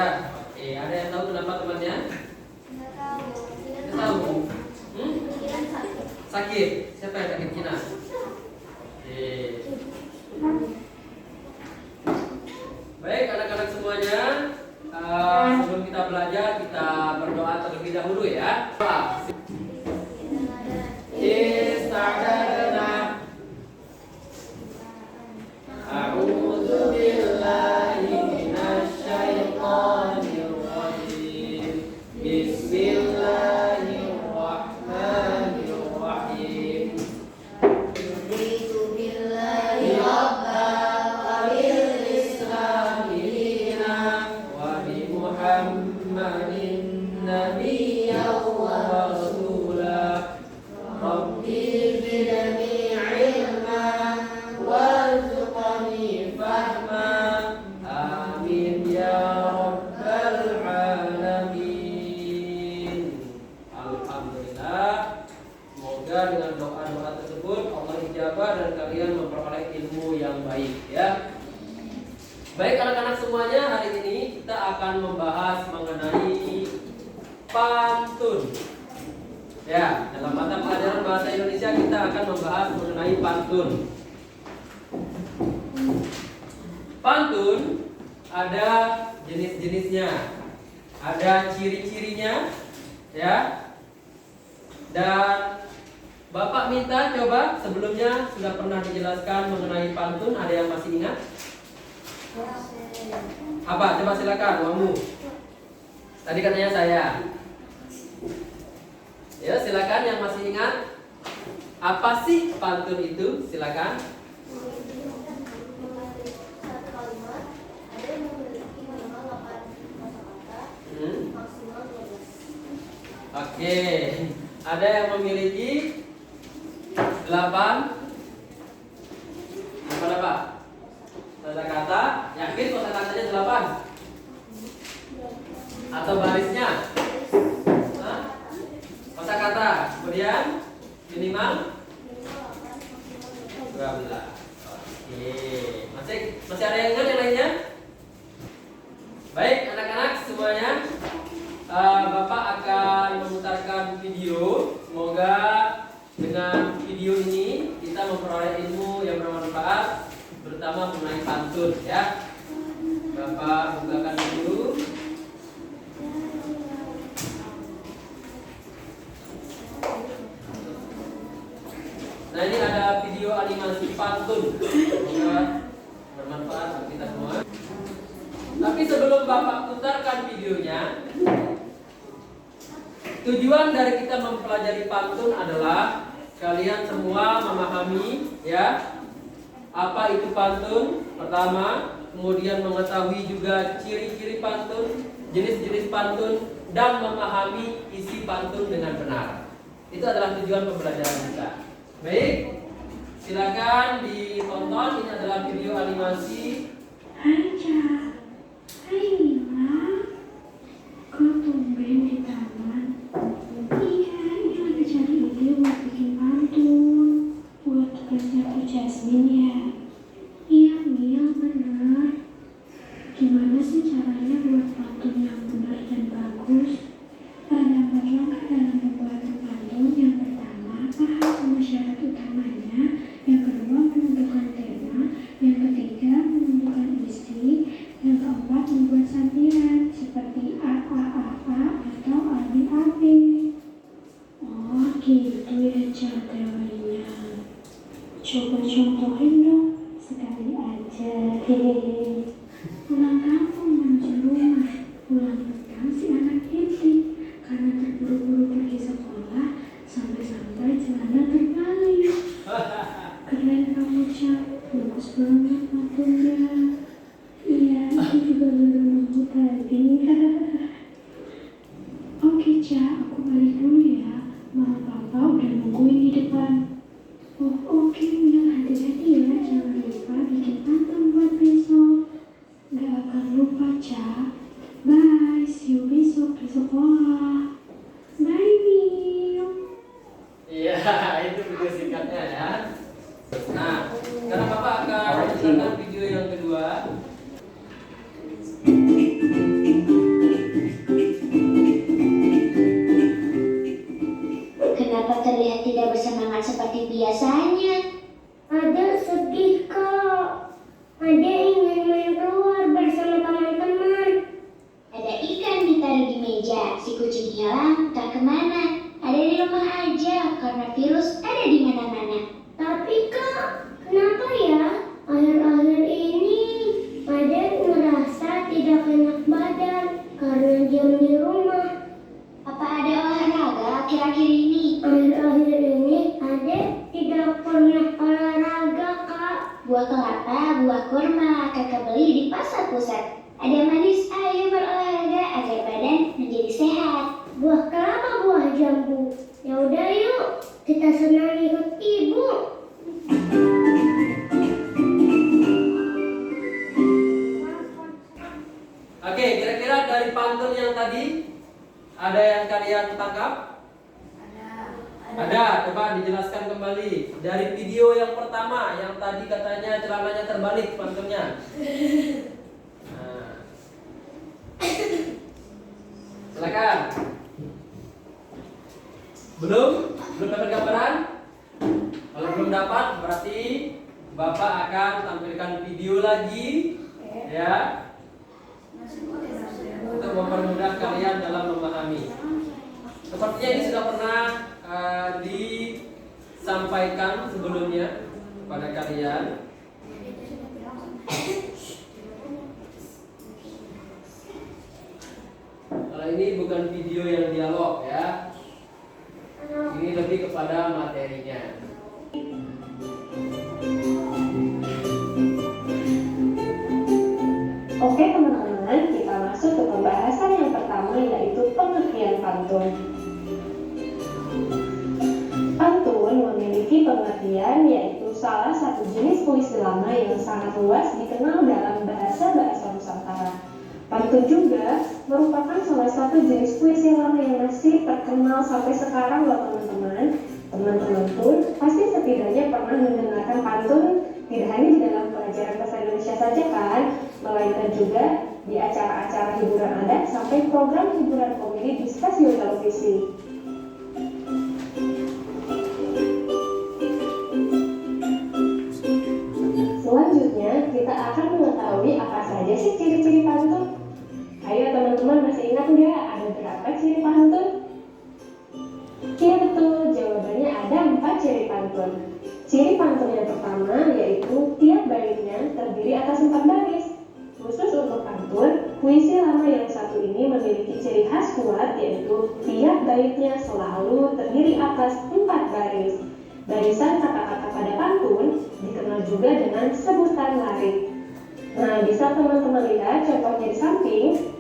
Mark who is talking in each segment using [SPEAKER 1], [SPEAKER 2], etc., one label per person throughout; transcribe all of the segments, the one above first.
[SPEAKER 1] Ya, oke. Ada yang tahu kenapa temannya?
[SPEAKER 2] Nggak tahu.
[SPEAKER 1] Tidak tahu.
[SPEAKER 2] Pikiran sakit.
[SPEAKER 1] Sakit. Siapa yang sakit Cina? Oke. Baik, anak-anak semuanya. Sebelum kita belajar, kita berdoa terlebih dahulu ya. Istagfirullah. A'udzu billahi minasyaitonir rajim. Bismillahirrahmanirrahim.
[SPEAKER 2] Raditu billahi rabban wa bil islami dinan
[SPEAKER 1] Wa bi Muhammadin nabiyyan wa rasulah. Rabbi zidni ilman warzuqni fahma. Amin ya rabbal alamin. Alhamdulillah. Semoga dengan doa-doa tersebut Allah ijabah dan kalian memperoleh ilmu yang baik ya. Baik anak-anak semuanya, hari ini kita akan membahas mengenai pantun. Ya, dalam mata pelajaran bahasa Indonesia kita akan membahas mengenai pantun. Pantun ada jenis-jenisnya, ada ciri-cirinya, ya. Dan Bapak minta coba sebelumnya sudah pernah dijelaskan mengenai pantun, ada yang masih ingat? Apa? Coba silakan, kamu. Tadi katanya saya. Ya, silakan yang masih ingat. Apa sih pantun itu? Silakan.
[SPEAKER 2] Satu kalimat ada yang memiliki minimal 8 kosakata, maksimal 12.
[SPEAKER 1] Oke. Ada yang memiliki 8 apa Pak? Kosakata. Yakin kosakatanya 8? Atau barisnya? Kosakata. Kemudian minimal 12. Oke. Masih ada yang ingat yang lainnya? Baik, anak-anak semuanya. Bapak akan memutarkan video. Semoga dengan video ini kita memperoleh ilmu yang bermanfaat, terutama mengenai pantun ya. Bapak bukakan dulu. Nah, ini ada video animasi pantun. Semoga bermanfaat untuk kita semua. Tapi sebelum Bapak putarkan videonya, tujuan dari kita mempelajari pantun adalah kalian semua memahami ya apa itu pantun pertama, kemudian mengetahui juga ciri-ciri pantun, jenis-jenis pantun, dan memahami isi pantun dengan benar. Itu adalah tujuan pembelajaran kita. Baik, silakan ditonton. Ini adalah video animasi.
[SPEAKER 3] Hai Ca, hai Mila, kok tumben di taman? Iya, ini lagi cari ide buat bikin pantun buat tugasnya Bu Jasmine ya. Iya Mil, bener. Gimana sih caranya buat pantun yang benar dan bagus? Ada empat langkah dalam membuat pantun. Yang pertama, paham sama syarat utamanya. Yang kedua, menentukan tema. Yang ketiga, menentukan isi. Yang keempat, membuat santiran seperti a atau ab. Oh gitu ya cara teorinya. Coba contohin dong sekali aja. Hehehe. Pulang kampung menuju rumah. Pulang petang si anak hiti karena terburu-buru pergi sekolah, sampai-sampai celana terbalik. Keren kamu Ca, bagus banget pantunnya. Iya, aku juga baru nunggu tadi. Oke Ca, aku balik dulu ya. Mama papa udah nungguin di depan. Oh oke Mil, hati-hati ya, jangan lupa bikin pantun buat besok. Gak akan lupa Ca. Bye, see you besok di sekolah. Bye Mil.
[SPEAKER 1] Iya, itu video singkatnya ya. Nah, sekarang Bapak akan menunjukkan video yang kedua. Oke, kira-kira dari pantun yang tadi ada yang kalian tangkap? Ada, coba dijelaskan kembali. Dari video yang pertama, yang tadi katanya celananya terbalik pantunnya. Nah. Silakan. Belum dapat gambaran? Kalau belum dapat, berarti Bapak akan tampilkan video lagi, ya, untuk mempermudah kalian dalam memahami. Sepertinya ini sudah pernah disampaikan sebelumnya kepada kalian. Kalau ini bukan video yang dialog ya, ini lebih kepada materinya.
[SPEAKER 4] Oke teman-teman, kita masuk ke pembahasan yang pertama, yaitu pengertian pantun. Pantun memiliki pengertian yaitu salah satu jenis puisi lama yang sangat luas dikenal dalam bahasa-bahasa Nusantara. Pantun juga merupakan salah satu jenis puisi lama yang masih terkenal sampai sekarang loh teman-teman. Teman-teman pun pasti setidaknya pernah mendengarkan pantun tidak hanya di dalam pelajaran bahasa Indonesia saja kan, melainkan juga di acara-acara hiburan adat sampai program hiburan komedi di stasiun televisi. Selanjutnya, kita akan mengetahui apa saja sih ciri-ciri pantun. Ayo teman-teman, masih ingat nggak ada berapa ciri pantun? Iya betul, jawabannya ada 4 ciri pantun. Ciri pantun yang pertama yaitu tiap baitnya terdiri atas 4 baris. Khusus untuk pantun, puisi lama yang satu ini memiliki ciri khas kuat yaitu tiap baitnya selalu terdiri atas 4 baris. Barisan kata-kata pada pantun dikenal juga dengan sebutan larik. Nah, bisa teman-teman lihat contohnya di samping.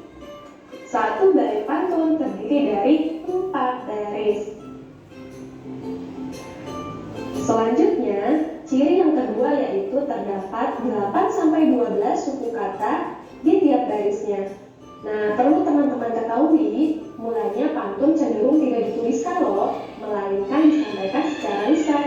[SPEAKER 4] Satu bait pantun terdiri dari 4 baris. Selanjutnya, ciri yang kedua yaitu terdapat 8-12 suku kata di tiap barisnya. Nah, perlu teman-teman ketahui, mulanya pantun cenderung tidak dituliskan loh, melainkan disampaikan secara lisan.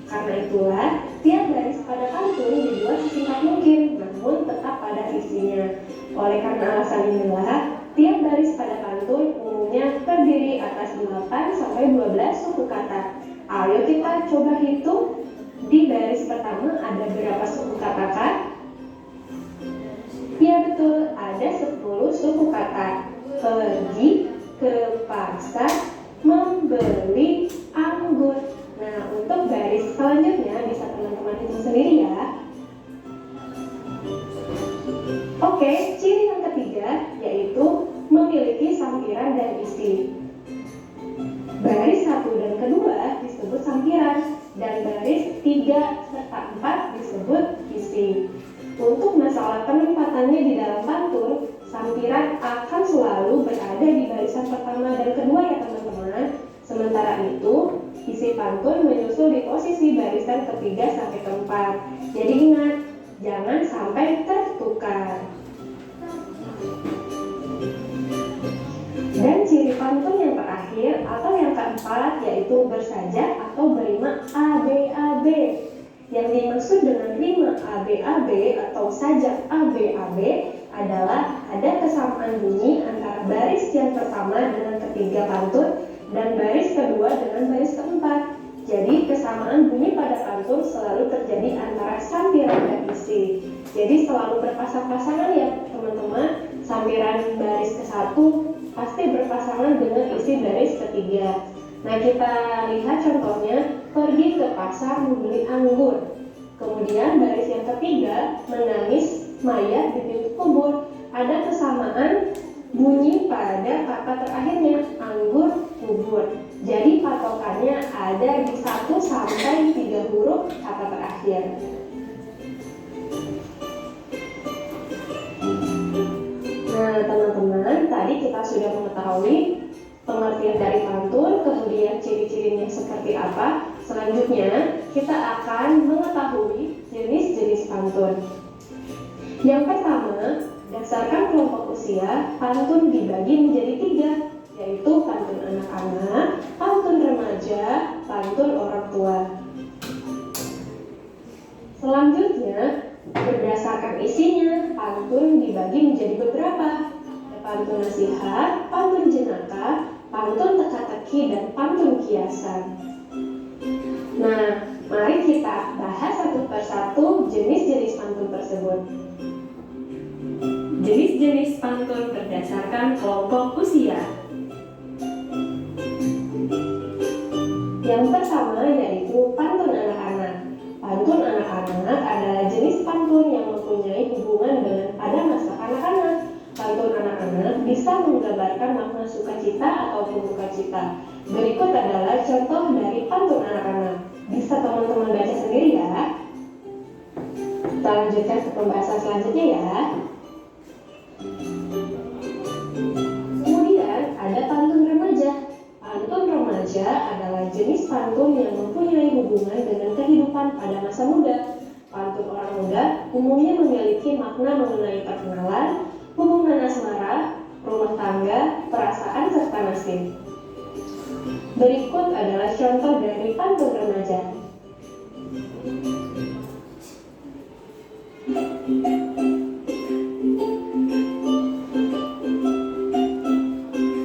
[SPEAKER 4] Karena itulah, tiap baris pada pantun dibuat sesingkat mungkin, namun tetap pada isinya. Oleh karena alasan inilah, tiap baris pada pantun umumnya terdiri atas 8-12 suku kata. Ayo kita coba hitung, di baris pertama ada berapa suku kata kak? Ya betul, ada 10 suku kata. Pergi, ke pasar, membeli anggur. Nah, untuk baris selanjutnya bisa teman-teman hitung sendiri ya. Oke, ciri yang ketiga yaitu memiliki sampiran dan isi. Baris 1 dan kedua disebut sampiran, dan baris 3 serta 4 disebut isi. Untuk masalah penempatannya di dalam pantun, sampiran akan selalu berada di barisan pertama dan kedua ya teman-teman. Sementara itu, isi pantun menyusul di posisi barisan ketiga sampai keempat. Jadi ingat, jangan sampai tertukar. Dan ciri pantun yang terakhir atau yang keempat yaitu bersajak atau berima ABAB. Yang dimaksud dengan rima ABAB atau sajak ABAB adalah ada kesamaan bunyi antara baris yang pertama dengan ketiga pantun dan baris kedua dengan baris keempat. Jadi kesamaan bunyi pada pantun selalu terjadi antara sampiran dan isi. Jadi selalu berpasang-pasangan ya teman-teman. Sampiran baris ke-1 pasti berpasangan dengan isi baris ketiga. Nah, kita lihat contohnya, pergi ke pasar membeli anggur. Kemudian baris yang ketiga, menangis mayat di pintu kubur. Ada kesamaan bunyi pada kata terakhirnya, anggur, kubur. Jadi patokannya ada di 1 sampai 3 huruf kata terakhir. Nah teman-teman, tadi kita sudah mengetahui pengertian dari pantun, kemudian ciri-cirinya seperti apa. Selanjutnya, kita akan mengetahui jenis-jenis pantun. Yang pertama, Berdasarkan kelompok usia, pantun dibagi menjadi 3, yaitu pantun anak-anak, pantun remaja, pantun orang tua. Selanjutnya, berdasarkan isinya, pantun dibagi menjadi beberapa. Ada pantun nasihat, pantun jenaka, pantun teka-teki, dan pantun kiasan. Nah, mari kita bahas satu persatu jenis-jenis pantun tersebut. Jenis-jenis pantun berdasarkan kelompok usia. Yang pertama yaitu pantun anak-anak. Pantun anak-anak adalah jenis pantun yang mempunyai hubungan dengan pada masa anak-anak. Pantun anak-anak bisa menggambarkan makna sukacita ataupun dukacita. Berikut adalah contoh dari pantun anak-anak. Bisa teman-teman baca sendiri ya. Kita lanjutkan ke pembahasan selanjutnya ya. Kemudian ada pantun remaja. Pantun remaja adalah jenis pantun yang mempunyai hubungan dengan kehidupan pada masa muda. Pantun orang muda umumnya memiliki makna mengenai perkenalan, hubungan asmara, rumah tangga, perasaan, serta nasib. Berikut adalah contoh dari pantun remaja.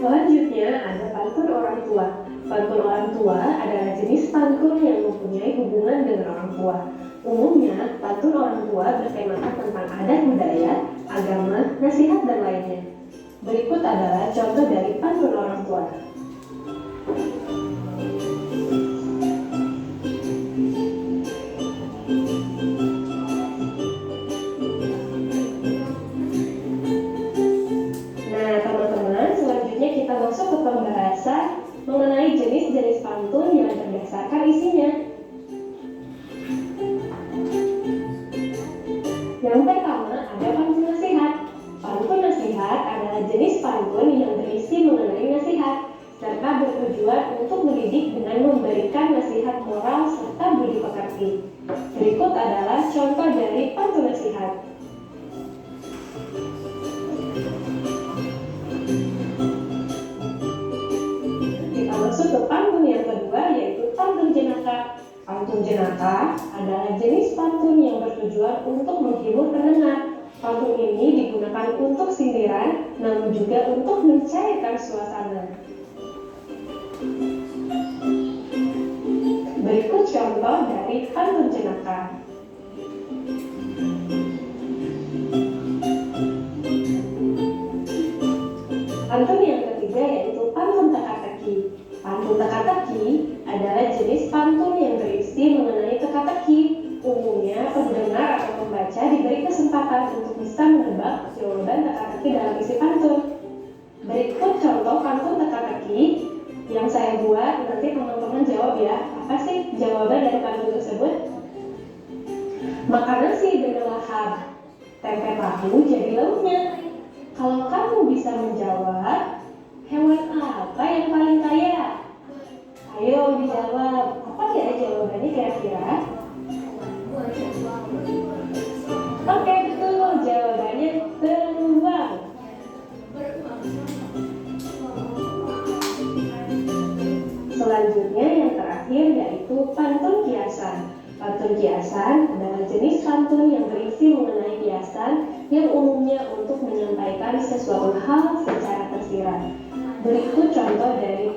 [SPEAKER 4] Selanjutnya ada pantun orang tua. Pantun orang tua adalah jenis pantun yang mempunyai hubungan dengan orang tua. Umumnya, pantun orang tua bertemakan tentang adat budaya, agama, nasihat, dan lainnya. Berikut adalah contoh dari pantun orang tua. Nah, teman-teman, selanjutnya kita masuk ke pembahasan mengenai jenis-jenis pantun yang berdasarkan isinya. Yang pertama ada pantun nasihat. Pantun nasihat adalah jenis pantun yang berisi mengenai nasihat serta bertujuan untuk mendidik dengan memberikan nasihat moral serta budi pekerti. Berikut adalah contoh dari pantun nasihat. Kita masuk ke pantun yang kedua yaitu pantun jenaka. Pantun jenaka adalah jenis pantun yang bertujuan untuk menghibur pendengar. Pantun ini digunakan untuk sindiran, namun juga untuk mencairkan suasana. Berikut contoh dari pantun jenaka. Pantun yang ketiga yaitu pantun teka-teki. Pantun teka-teki adalah jenis pantun yang berisi mengenai teka-teki. Umumnya, pendengar atau pembaca diberi kesempatan untuk bisa menebak jawaban teka-teki dalam isi pantun. Berikut contoh pantun teka-teki yang saya buat, nanti teman-teman jawab ya. Apa sih jawaban dari pantun tersebut? Makan nasi dengan lahap, tempe tahu jadi lauknya. Kalau kamu bisa menjawab, hewan apa yang paling kaya? Ayo dijawab. Apa ya jawabannya kira-kira? Oke, betul. Jawabannya beruang. Selanjutnya yang terakhir yaitu pantun kiasan. Pantun kiasan adalah jenis pantun yang berisi mengenai kiasan yang umumnya untuk menyampaikan sesuatu hal secara tersirat. Berikut contoh dari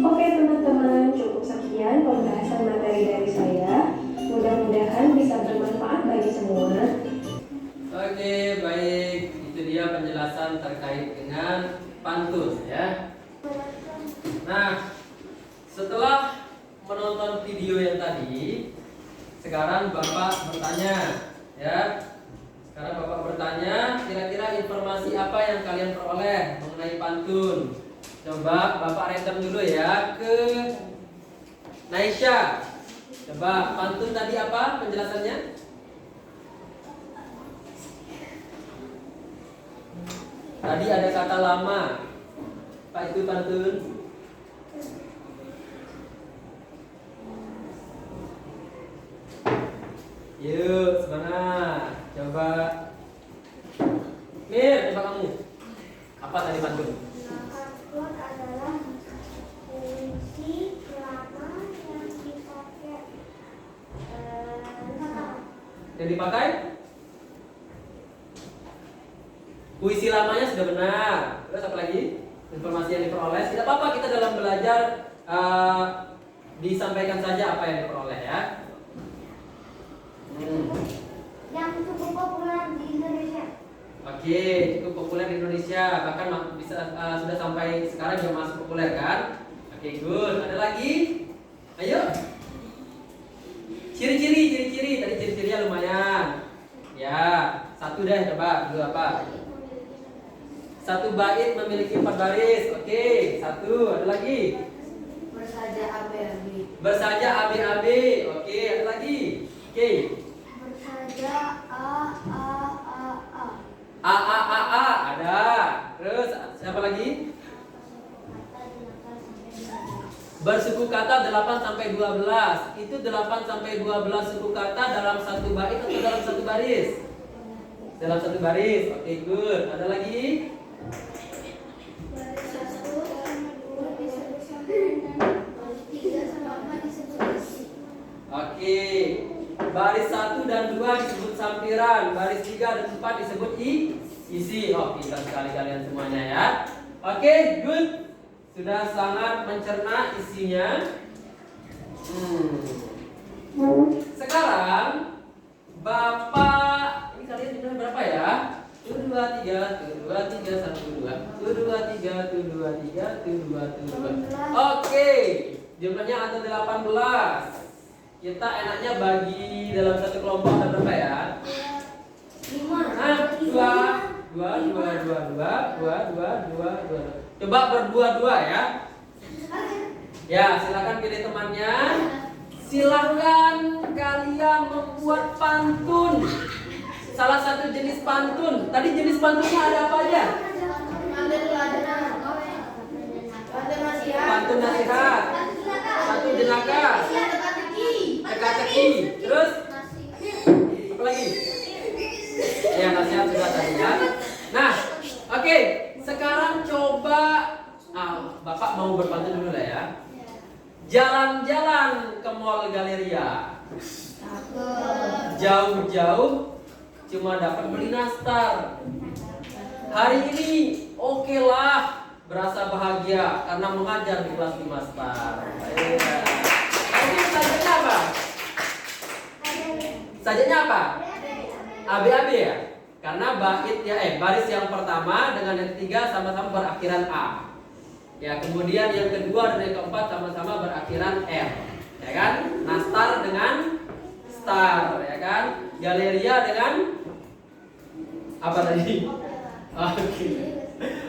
[SPEAKER 4] Oke teman-teman, cukup sekian pembahasan materi dari saya. Mudah-mudahan bisa bermanfaat bagi semua.
[SPEAKER 1] Oke, baik. Itu dia penjelasan terkait dengan pantun ya. Nah, setelah menonton video yang tadi, sekarang Bapak bertanya ya. Sekarang Bapak bertanya, kira-kira informasi apa yang kalian peroleh mengenai pantun? Coba Bapak random dulu ya ke Naisha. Coba pantun tadi apa penjelasannya? Tadi ada kata lama. Apa itu pantun? Yuk, semangat. Coba. Mir, coba kamu. Apa tadi pantun?
[SPEAKER 2] Password adalah kunci lama yang dipakai.
[SPEAKER 1] Yang dipakai? Puisi lamanya sudah benar. Terus apa lagi? Informasi yang diperoleh. Tidak apa-apa kita dalam belajar disampaikan saja apa yang diperoleh ya.
[SPEAKER 2] Yang cukup populer di Indonesia.
[SPEAKER 1] Oke, cukup populer di Indonesia. Bahkan bisa sudah sampai sekarang juga masih populer kan? Oke, good. Ada lagi? Ayo. Ciri-ciri. Tadi ciri-cirinya lumayan. Ya, satu deh coba. Dulu apa? Satu bait memiliki 4 baris. Oke, satu. Ada lagi?
[SPEAKER 2] Bersaja ABAB.
[SPEAKER 1] Bersaja AB. Oke, ada lagi? Oke.
[SPEAKER 2] Bersaja A.
[SPEAKER 1] A ada. Terus siapa lagi? Bersuku kata 8 sampai 12. Itu 8 sampai 12 suku kata dalam satu bait atau dalam satu baris? Dalam satu baris. Oke, good. Ada lagi?
[SPEAKER 2] Baris 1 sama 2 disebut sampiran, baris 3 sama 4 disebut isi.
[SPEAKER 1] Oke. Baris 1 dan 2 disebut sampiran, baris 3 dan 4 disebut isi. Oh, pintar sekali kalian semuanya ya. Oke, good. Sudah sangat mencerna isinya. Sekarang Bapak, ini kalian jumlahnya berapa ya? 1 2 3 1 2 3 1 2 1 2 3 1 2 3 1 2 2. Oke, jumlahnya ada 18. Kita enaknya bagi dalam satu kelompok ada berapa ya? 2. Coba berdua-dua ya. Ya, silakan pilih temannya. Silakan kalian membuat pantun. Salah satu jenis pantun. Tadi jenis pantunnya ada apa aja? Pantun nasihat, pantun jenaka, teka-teki. Terus apa lagi? Ya, nasihat sudah tadi ya. Nah, oke. Sekarang coba Bapak mau berpantun dulu lah ya. Jalan-jalan ke Mall Galeria. Jauh-jauh cuma dapat beli nastar. Hari ini oke lah, berasa bahagia karena mengajar di kelas 5 star. Ini sajanya apa? Sajanya apa? ABAB ya? Karena bait ya baris yang pertama dengan yang ketiga sama-sama berakhiran A. Ya, kemudian yang kedua dan yang keempat sama-sama berakhiran R. Ya kan? Nastar dengan star, ya kan? Galeria dengan apa tadi?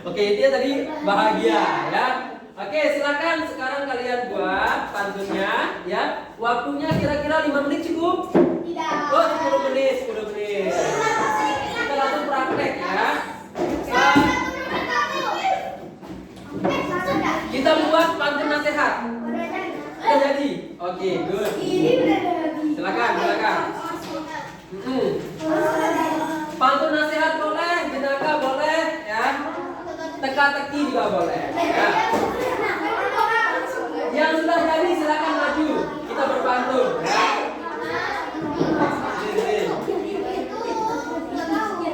[SPEAKER 1] Oke, itu tadi bahagia ya. Oke, silakan sekarang kalian buat pantunnya ya. Waktunya kira-kira 5 menit cukup?
[SPEAKER 2] Tidak.
[SPEAKER 1] Oh, 10 menit. Kita langsung praktek ya. Kita buat pantun nasihat. Udah jadi? Oke, good. Silakan. Pantun nasihat boleh, jenaka boleh ya. Teka-teki juga boleh ya. Yang sudah jadi silakan maju. Kita berpantun ya.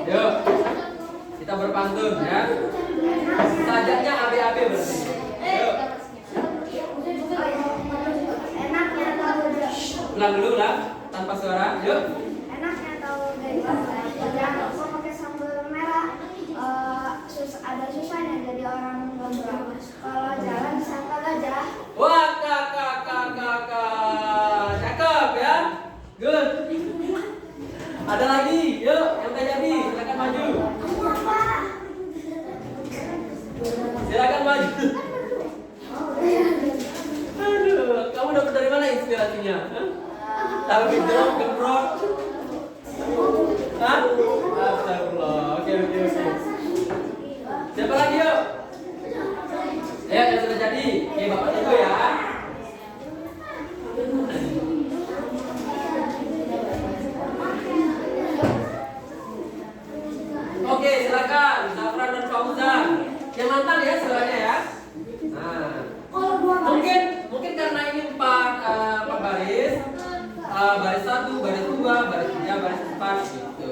[SPEAKER 1] Yuk, kita berpantun ya. Sajanya ABAB berarti. Yuk. Ulang dulu lah, tanpa suara. Yuk.
[SPEAKER 2] Enaknya tahu dari jangan lupa pakai sambal merah. Ada susahnya jadi orang ngobrol. Kalau jalan disangka gajah.
[SPEAKER 1] Wah, kakak. Cakep ya. Good. Ada lagi. Yuk, yang tak jadi, silakan maju. Silakan maju. Aduh, kamu dapat dari mana inspirasinya? Tahu gedrong, gembrong? Hah? Astagfirullah. Oke. Siapa lagi yuk? Ya, yang sudah jadi. Oke, Bapak tunggu ya. 1, baris 2, baris 3, baris 4 gitu.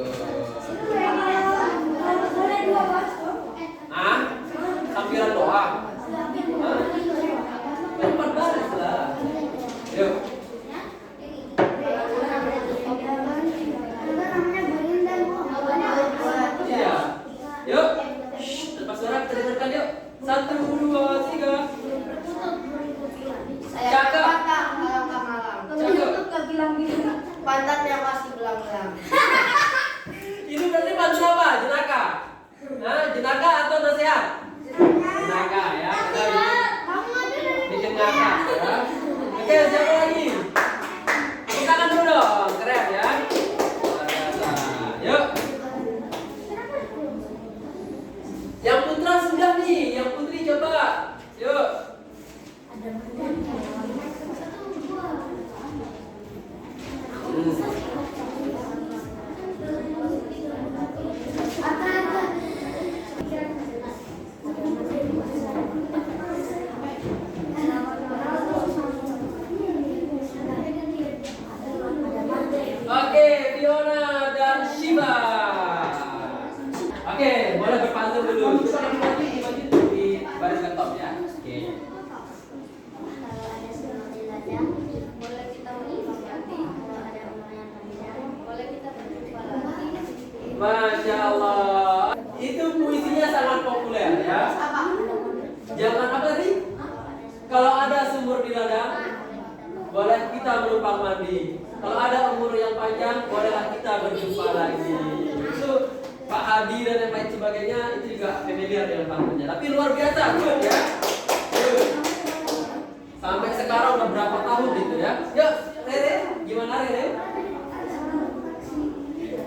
[SPEAKER 1] Ah, sampiran doa. Hah? 4 baris lah. Yuk. Iya. Yuk. Lepas suara kita dengarkan yuk. 1, 2, 3. Cakep.
[SPEAKER 2] Pantatnya masih belang-belang.
[SPEAKER 1] Ini berarti pantun apa? Jenaka? Nah, jenaka atau nasihat? Jenaka ya. Kita bikin ngakak ya. Oke, siapa lagi? Tepuk tangan dulu dong, keren ya. Luar biasa. Yuk. Yang putra sudah nih, yang putri coba. Yuk. Oke, Fiona dan Shiva. Oke, boleh berpantun dulu. Coba dimaju di baris laptop ya. Oke. Masya Allah. Itu puisinya sangat populer ya. Jangan apa tadi? Kalau ada sumur di ladang, boleh kita menumpang mandi. Kalau ada umur yang panjang, bolehlah kita berjumpa lagi. Itu Pak Hadi dan yang lain sebagainya itu juga familiar dengan pantunnya. Tapi luar biasa, good ya. Good. Sampai sekarang udah berapa tahun itu ya? Yuk, Rere, gimana Rere? Iya.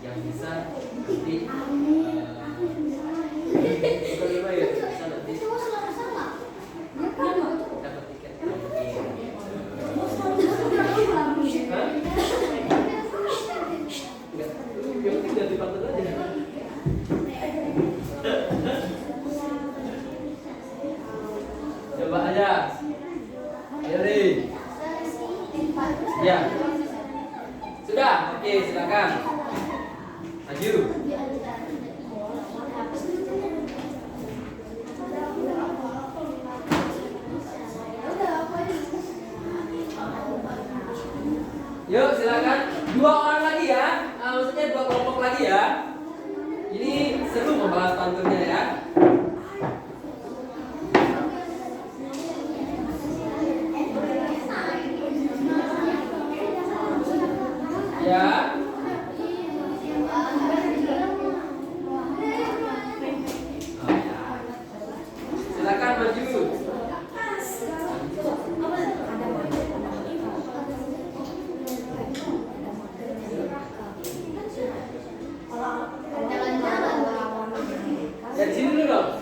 [SPEAKER 1] Yang bisa nanti kelima ya bisa nanti dapat tiket. Hah? Enggak, yang penting ganti pantun aja. Coba aja. Yuri. Ya. Sudah, oke silakan. Maju. Yuk silakan. 2 orang lagi ya. Maksudnya 2 kelompok lagi ya. Ini seru membahas pantunnya ya. Ya. Silakan maju. Dari sini dulu dong.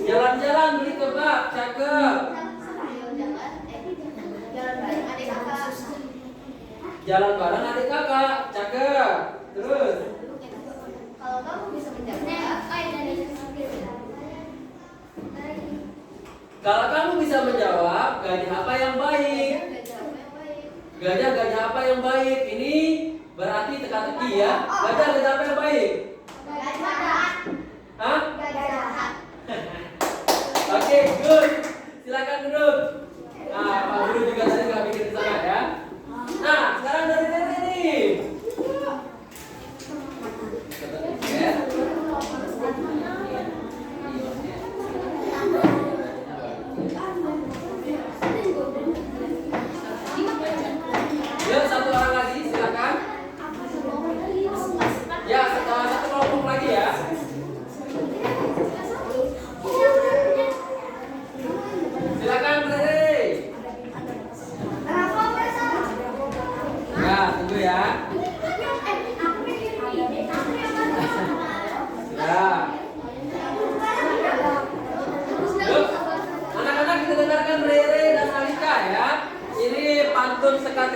[SPEAKER 1] Jalan-jalan beli kebab, cakep. Jalan bareng adik kakak, cakep. Terus.
[SPEAKER 2] Kalau kamu bisa menjawab,
[SPEAKER 1] Kalau kamu bisa menjawab, gajah apa yang baik? Gajah apa yang baik? Ini berarti teka-teki ya. Gajah apa yang baik? Hah? Oke, good. Silakan duduk. Nah, Pak Guru juga tadi nggak bikin di sana ya. Nah, sekarang dari Rere nih. Ya. Ya, 1 orang lagi, silakan. Ya, 1 kelompok lagi ya.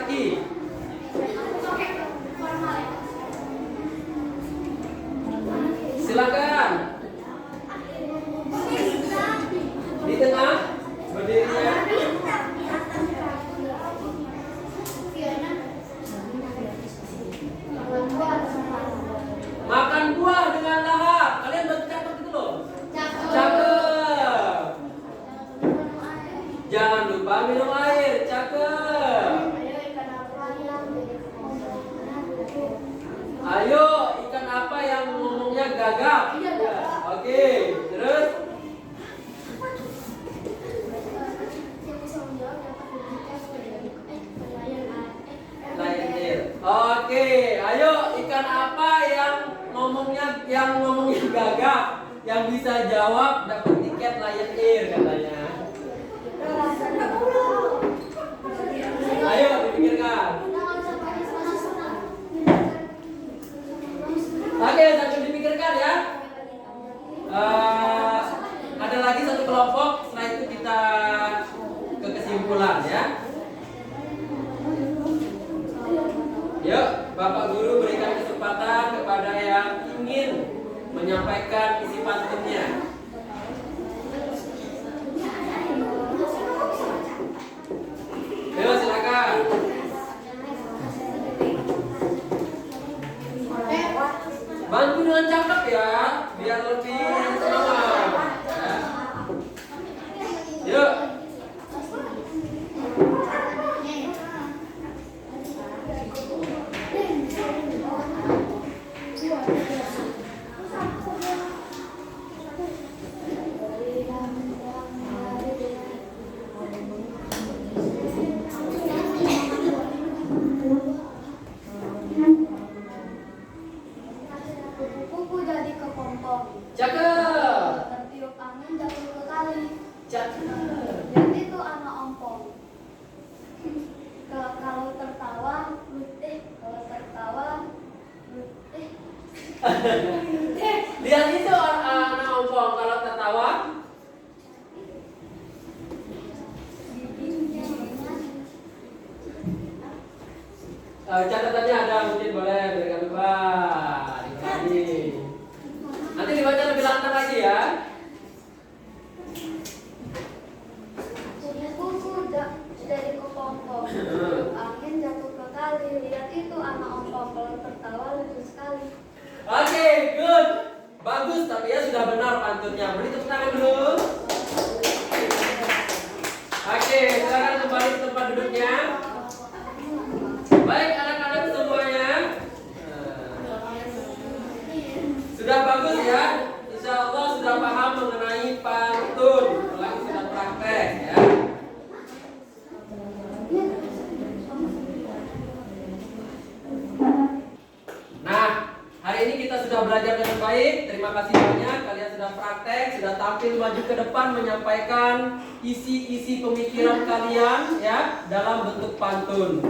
[SPEAKER 1] laki-laki. Silakan. Di tengah berdirinya. Makan buah dengan lahap. Kalian baca cakep itu loh. Cakep. Jangan lupa minum air. Cakep. Ayo, ikan apa yang ngomongnya gagap? Ya. Oke, terus Lion Air. Oke, ayo ikan apa yang ngomongnya gagap? Yang bisa jawab dapat tiket Lion Air katanya. Ayo dipikirkan. Oke, sambil dipikirkan ya. Ada lagi satu kelompok. Setelah itu kita ke kesimpulan ya. Yuk, Bapak Guru berikan kesempatan kepada yang ingin menyampaikan isi pantunnya. Ayo silakan. Bantu dengan cakep ya, biar lebih semangat. Ya. Yuk.
[SPEAKER 2] Kuku jadi kepompong.
[SPEAKER 1] Cakep.
[SPEAKER 2] Tertiup angin jatuh ke kali.
[SPEAKER 1] Cakep.
[SPEAKER 2] Jadi itu anak ompong. Kalau tertawa, kalau tertawa,
[SPEAKER 1] Lihat itu anak ompong kalau tertawa. Catatannya ada, mungkin boleh berikan lupa. Nanti dibaca lebih lancar lagi ya.
[SPEAKER 2] kuku dari kepompong. Angin jatuh ke kali. Lihat itu anak ompong. Kalau tertawa lucu sekali.
[SPEAKER 1] Oke, good. Bagus, tapi ya sudah benar pantunnya. Beri tepuk tangan dulu. Oke, sekarang kembali ke tempat duduknya. Baik anak-anak semuanya. Sudah bagus ya. Insya Allah sudah paham mengenai pantun. Apalagi sudah praktek ya. Nah, hari ini kita sudah belajar dengan baik. Terima kasih banyak. Kalian sudah praktek, sudah tampil maju ke depan menyampaikan isi-isi pemikiran kalian ya dalam bentuk pantun.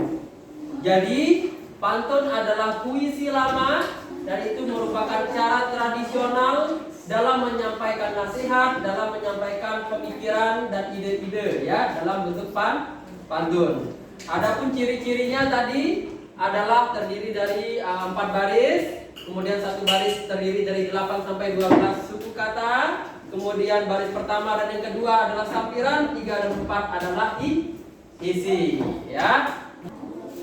[SPEAKER 1] Jadi, pantun adalah puisi lama dan itu merupakan cara tradisional dalam menyampaikan nasihat, dalam menyampaikan pemikiran dan ide-ide ya dalam bentuk pantun. Adapun ciri-cirinya tadi adalah terdiri dari 4 baris, kemudian satu baris terdiri dari 8 sampai 12 suku kata, kemudian baris pertama dan yang kedua adalah sampiran, 3 dan 4 adalah isi ya.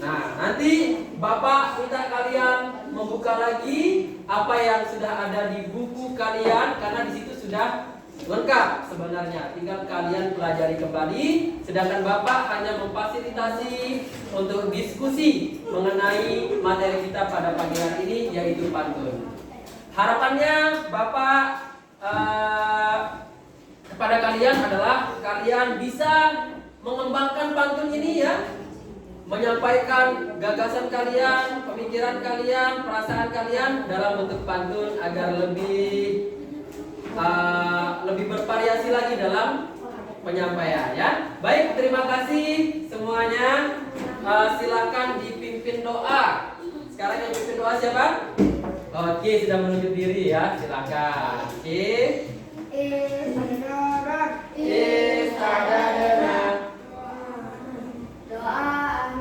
[SPEAKER 1] Nah, nanti Bapak minta kalian membuka lagi apa yang sudah ada di buku kalian karena di situ sudah lengkap sebenarnya. Tinggal kalian pelajari kembali, sedangkan Bapak hanya memfasilitasi untuk diskusi mengenai materi kita pada pagi hari ini yaitu pantun. Harapannya Bapak kepada kalian adalah kalian bisa mengembangkan pantun ini ya. Menyampaikan gagasan kalian, pemikiran kalian, perasaan kalian dalam bentuk pantun agar lebih bervariasi lagi dalam penyampaian ya. Baik, terima kasih semuanya. Silakan dipimpin doa. Sekarang yang pimpin doa siapa? Oke, sudah menunjuk diri ya. Silakan. Oke. Istadadana.
[SPEAKER 2] Doa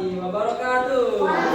[SPEAKER 1] warahmatullahi wabarakatuh.